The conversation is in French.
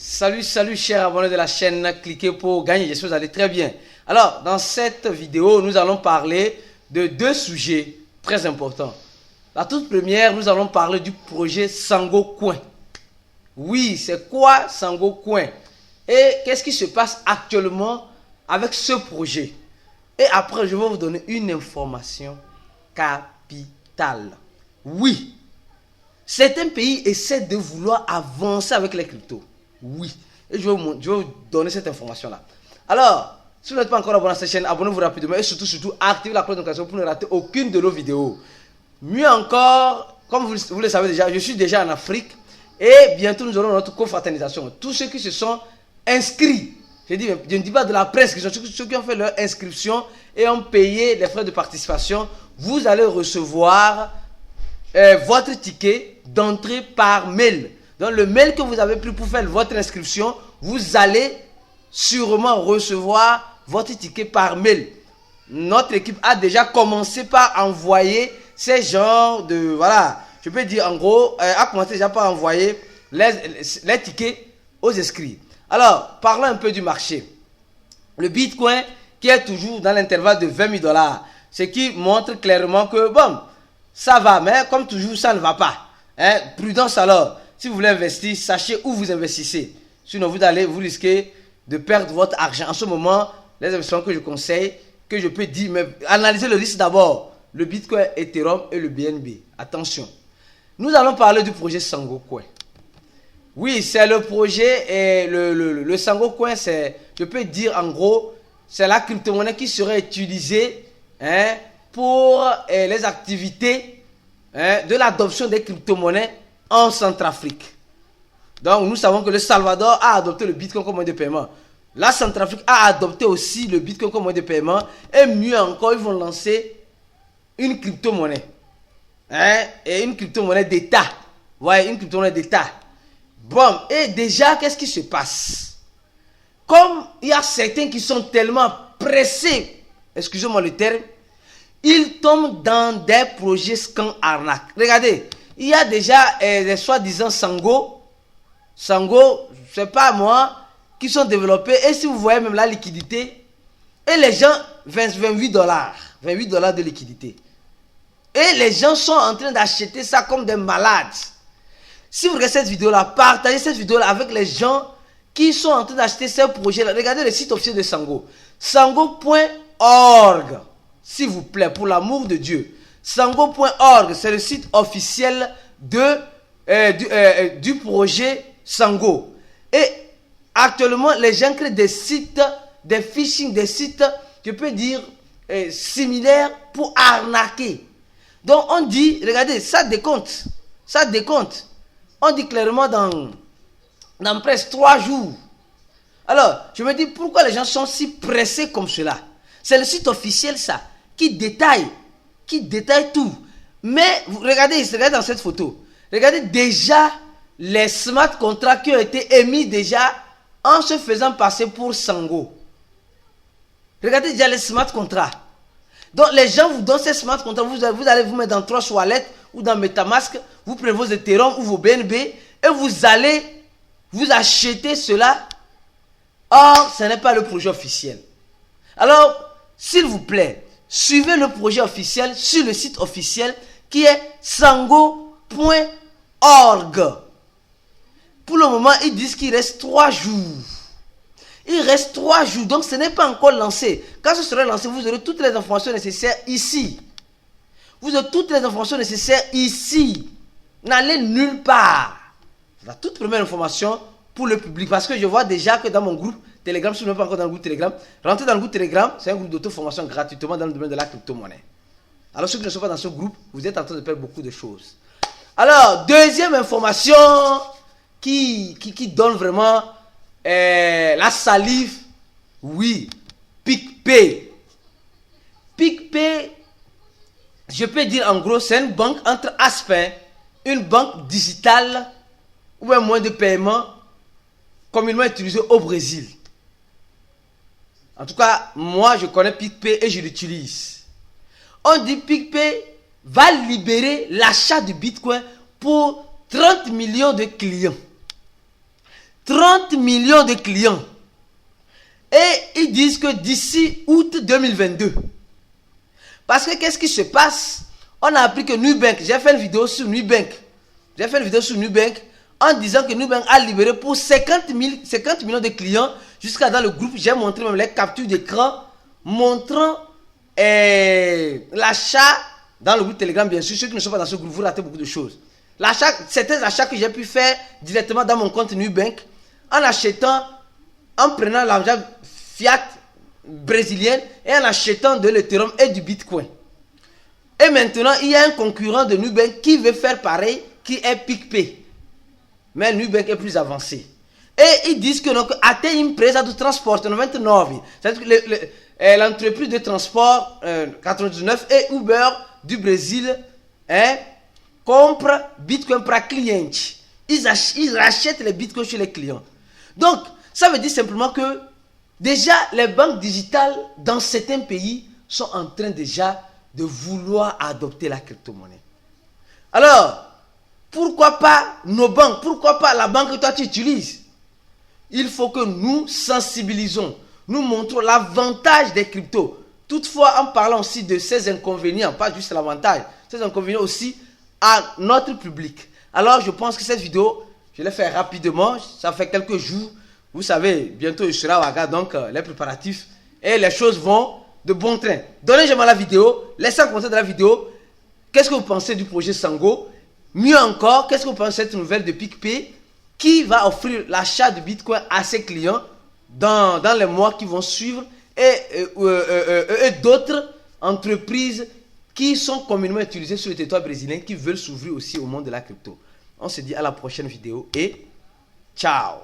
Salut, salut chers abonnés de la chaîne, cliquez pour gagner, j'espère que vous allez très bien. Alors, dans cette vidéo, nous allons parler de deux sujets très importants. La toute première, nous allons parler du projet Sango Coin. Oui, c'est quoi Sango Coin? Et qu'est-ce qui se passe actuellement avec ce projet? Et après, je vais vous donner une information capitale. Oui, certains pays essaient de vouloir avancer avec les cryptos. Oui, et je vais vous donner cette information-là. Alors, si vous n'êtes pas encore abonné à cette chaîne, abonnez-vous rapidement et surtout, activez la cloche de notification pour ne rater aucune de nos vidéos. Mieux encore, comme vous le savez déjà, je suis déjà en Afrique et bientôt nous aurons notre confraternisation. Tous ceux qui se sont inscrits, je ne dis pas de la préinscription, ceux qui ont fait leur inscription et ont payé les frais de participation, vous allez recevoir votre ticket d'entrée par mail. Donc le mail que vous avez pris pour faire votre inscription, vous allez sûrement recevoir votre ticket par mail. Notre équipe a déjà commencé par envoyer ces genres de, voilà, je peux dire en gros, a commencé déjà par envoyer les tickets aux inscrits. Alors, parlons un peu du marché. Le Bitcoin qui est toujours dans l'intervalle de 20 000 $, ce qui montre clairement que, bon, ça va, mais comme toujours, ça ne va pas. Prudence alors. Si vous voulez investir, sachez où vous investissez. Sinon, vous risquez de perdre votre argent. En ce moment, les investissements que je conseille, que je peux dire, mais analysez le risque d'abord. Le Bitcoin, Ethereum et le BNB. Attention. Nous allons parler du projet Sango Coin. Oui, c'est le projet et le Sango Coin, c'est, je peux dire en gros, c'est la crypto-monnaie qui serait utilisée pour les activités de l'adoption des crypto-monnaies en Centrafrique. Donc, nous savons que le Salvador a adopté le Bitcoin comme moyen de paiement. La Centrafrique a adopté aussi le Bitcoin comme moyen de paiement. Et mieux encore, ils vont lancer une crypto-monnaie. Et une crypto-monnaie d'État. Ouais, une crypto-monnaie d'État. Bon, et déjà, qu'est-ce qui se passe? Comme il y a certains qui sont tellement pressés, excusez-moi le terme, ils tombent dans des projets scam arnaque. Regardez, il y a déjà des soi-disant Sango, c'est pas moi, qui sont développés. Et si vous voyez même la liquidité, et les gens, 28 $ de liquidité. Et les gens sont en train d'acheter ça comme des malades. Si vous regardez cette vidéo-là, partagez cette vidéo-là avec les gens qui sont en train d'acheter ces projets-là. Regardez le site officiel de Sango. Sango.org. S'il vous plaît, pour l'amour de Dieu. Sango.org, c'est le site officiel du projet Sango. Et actuellement, les gens créent des sites, des phishing, des sites, je peux dire, similaires pour arnaquer. Donc on dit, regardez, ça décompte. Ça décompte. On dit clairement dans presque 3 jours. Alors, je me dis, pourquoi les gens sont si pressés comme cela? C'est le site officiel, ça, qui détaille tout. Mais, regardez dans cette photo. Regardez déjà les smart contracts qui ont été émis déjà en se faisant passer pour Sango. Regardez déjà les smart contracts. Donc, les gens vous donnent ces smart contracts. Vous allez vous mettre dans Trust Wallet ou dans Metamask. Vous prenez vos Ethereum ou vos BNB et vous allez vous acheter cela. Or, ce n'est pas le projet officiel. Alors, s'il vous plaît, suivez le projet officiel sur le site officiel qui est sango.org. Pour le moment, ils disent qu'il reste 3 jours. Il reste 3 jours, donc ce n'est pas encore lancé. Quand ce sera lancé, vous aurez toutes les informations nécessaires ici. Vous aurez toutes les informations nécessaires ici. N'allez nulle part. La toute première information pour le public. Parce que je vois déjà que dans mon groupe Telegram, si vous n'êtes pas encore dans le groupe Telegram, rentrez dans le groupe Telegram, c'est un groupe d'auto-formation gratuitement dans le domaine de la crypto-monnaie. Alors ceux qui ne sont pas dans ce groupe, vous êtes en train de perdre beaucoup de choses. Alors, deuxième information qui donne vraiment la salive, oui, PicPay. PicPay, je peux dire en gros, c'est une banque entre aspects, une banque digitale ou un moyen de paiement communément utilisé au Brésil. En tout cas, moi je connais PicPay et je l'utilise. On dit PicPay va libérer l'achat de Bitcoin pour 30 millions de clients. 30 millions de clients. Et ils disent que d'ici août 2022. Parce que qu'est-ce qui se passe? On a appris que Nubank, j'ai fait une vidéo sur Nubank. En disant que Nubank a libéré pour 50 millions de clients. Jusqu'à dans le groupe, j'ai montré même les captures d'écran montrant l'achat dans le groupe Telegram. Bien sûr, ceux qui ne sont pas dans ce groupe, vous ratez beaucoup de choses. Certains achats que j'ai pu faire directement dans mon compte Nubank en prenant l'argent fiat brésilien et en achetant de l'Ethereum et du Bitcoin. Et maintenant, il y a un concurrent de Nubank qui veut faire pareil, qui est PicPay. Mais Nubank est plus avancé. Et ils disent que a tem empresa do transporte 99. C'est-à-dire que l'entreprise de transport 99 et Uber du Brésil compre Bitcoin pour clients. Ils rachètent les Bitcoins chez les clients. Donc, ça veut dire simplement que déjà, les banques digitales dans certains pays sont en train déjà de vouloir adopter la crypto-monnaie. Alors, pourquoi pas nos banques? Pourquoi pas la banque que toi tu utilises? Il faut que nous sensibilisons, nous montrons l'avantage des cryptos. Toutefois, en parlant aussi de ces inconvénients, pas juste l'avantage, ces inconvénients aussi à notre public. Alors, je pense que cette vidéo, je l'ai fait rapidement, ça fait quelques jours. Vous savez, bientôt je serai à Ouaga, donc les préparatifs et les choses vont de bon train. Donnez-moi la vidéo, laissez un commentaire de la vidéo. Qu'est-ce que vous pensez du projet Sango? Mieux encore, qu'est-ce que vous pensez de cette nouvelle de PicPay qui va offrir l'achat de Bitcoin à ses clients dans les mois qui vont suivre et d'autres entreprises qui sont communément utilisées sur le territoire brésilien qui veulent s'ouvrir aussi au monde de la crypto. On se dit à la prochaine vidéo et ciao!